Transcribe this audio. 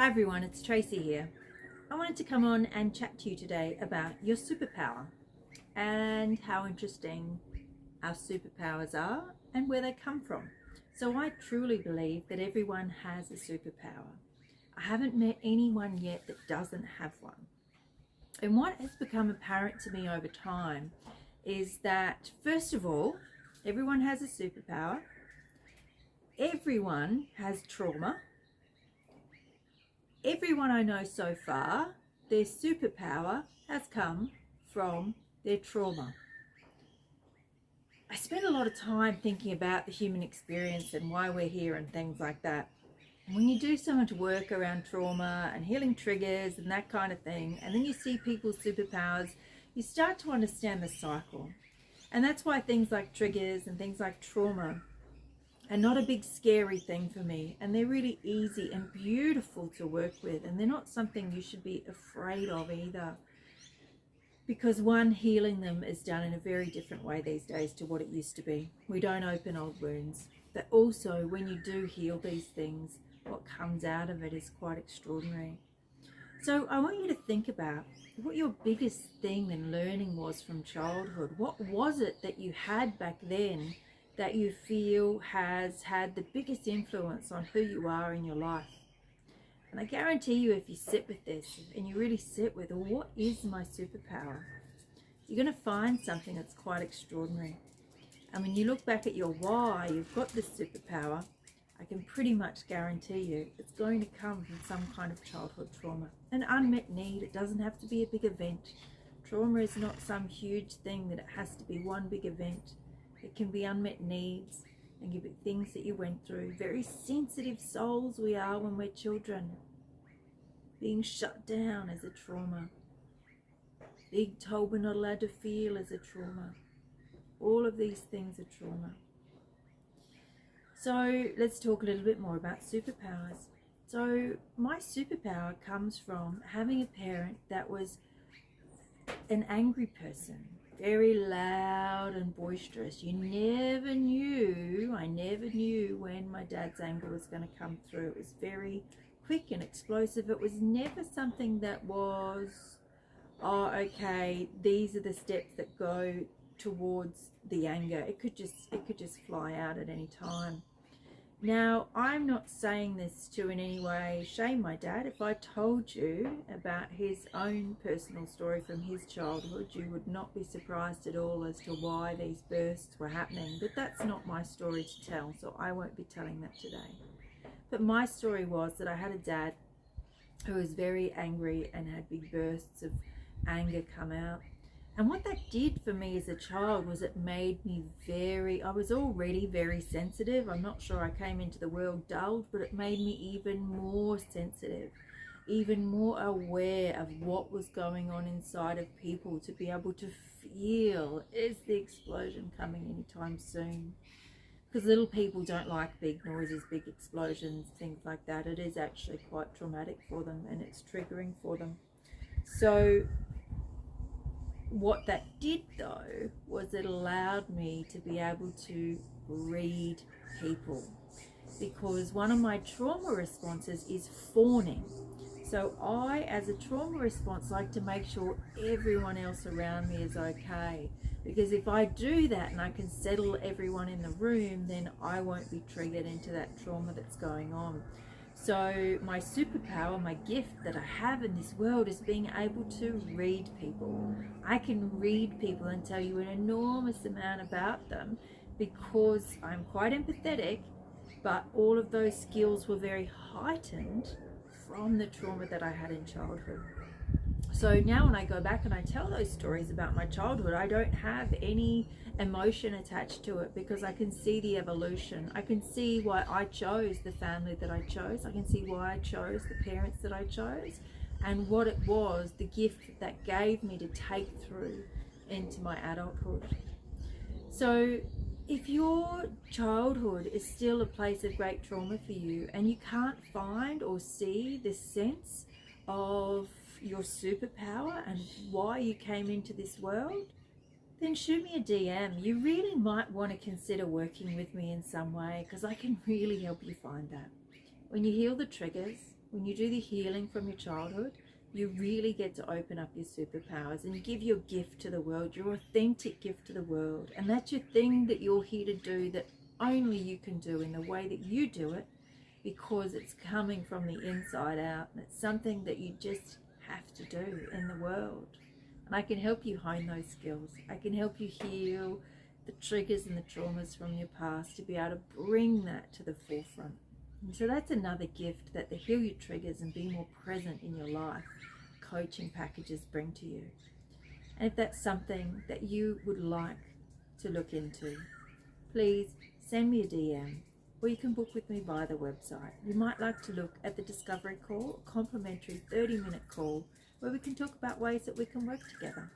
Hi everyone, it's Tracy here. I wanted to come on and chat to you today about your superpower and how interesting our superpowers are and where they come from. So I truly believe that everyone has a superpower. I haven't met anyone yet that doesn't have one. And what has become apparent to me over time is that, first of all, everyone has a superpower. Everyone has trauma. Everyone I know so far, their superpower has come from their trauma. I spend a lot of time thinking about the human experience and why we're here and things like that. And when you do so much work around trauma and healing triggers and that kind of thing, and then you see people's superpowers, you start to understand the cycle. And that's why things like triggers and things like trauma are not a big scary thing for me, and they're really easy and beautiful to work with, and they're not something you should be afraid of either, because one, healing them is done in a very different way these days to what it used to be. We don't open old wounds, but also when you do heal these things, what comes out of it is quite extraordinary. So I want you to think about what your biggest thing and learning was from childhood. What was it that you had back then that you feel has had the biggest influence on who you are in your life? And I guarantee you, if you sit with this and you really sit with, well, what is my superpower? You're going to find something that's quite extraordinary. And when you look back at your why you've got this superpower, I can pretty much guarantee you it's going to come from some kind of childhood trauma. An unmet need. It doesn't have to be a big event. Trauma is not some huge thing that it has to be one big event. It can be unmet needs and give it things that you went through. Very sensitive souls we are when we're children. Being shut down is a trauma. Being told we're not allowed to feel is a trauma. All of these things are trauma. So let's talk a little bit more about superpowers. So my superpower comes from having a parent that was an angry person. Very loud and boisterous. I never knew when my dad's anger was going to come through. It was very quick and explosive. It was never something that was, oh, okay, these are the steps that go towards the anger. It could just fly out at any time. Now, I'm not saying this to in any way shame my dad. If I told you about his own personal story from his childhood, you would not be surprised at all as to why these bursts were happening. But that's not my story to tell, so I won't be telling that today. But my story was that I had a dad who was very angry and had big bursts of anger come out. And what that did for me as a child was it made me I was already very sensitive. I'm not sure I came into the world dulled, but it made me even more sensitive, even more aware of what was going on inside of people, to be able to feel, is the explosion coming anytime soon? Because little people don't like big noises, big explosions, things like that. It is actually quite traumatic for them, and it's triggering for them. So what that did though was it allowed me to be able to read people, because one of my trauma responses is fawning. So I, as a trauma response, like to make sure everyone else around me is okay, because if I do that and I can settle everyone in the room, then I won't be triggered into that trauma that's going on. So my superpower, my gift that I have in this world is being able to read people. I can read people and tell you an enormous amount about them because I'm quite empathetic, but all of those skills were very heightened from the trauma that I had in childhood. So now when I go back and I tell those stories about my childhood, I don't have any emotion attached to it, because I can see the evolution. I can see why I chose the family that I chose. I can see why I chose the parents that I chose, and what it was, the gift that gave me to take through into my adulthood. So if your childhood is still a place of great trauma for you, and you can't find or see the sense of your superpower and why you came into this world, then shoot me a DM. You really might want to consider working with me in some way, because I can really help you find that. When you heal the triggers, when you do the healing from your childhood, you really get to open up your superpowers and give your gift to the world, your authentic gift to the world. And that's your thing that you're here to do, that only you can do in the way that you do it, because it's coming from the inside out, and it's something that you just have to do in the world. And I can help you hone those skills. I can help you heal the triggers and the traumas from your past to be able to bring that to the forefront. And so that's another gift that the Heal Your Triggers and Be More Present in Your Life coaching packages bring to you. And if that's something that you would like to look into, please send me a DM, or you can book with me via the website. You might like to look at the Discovery Call, a complimentary 30-minute call where we can talk about ways that we can work together.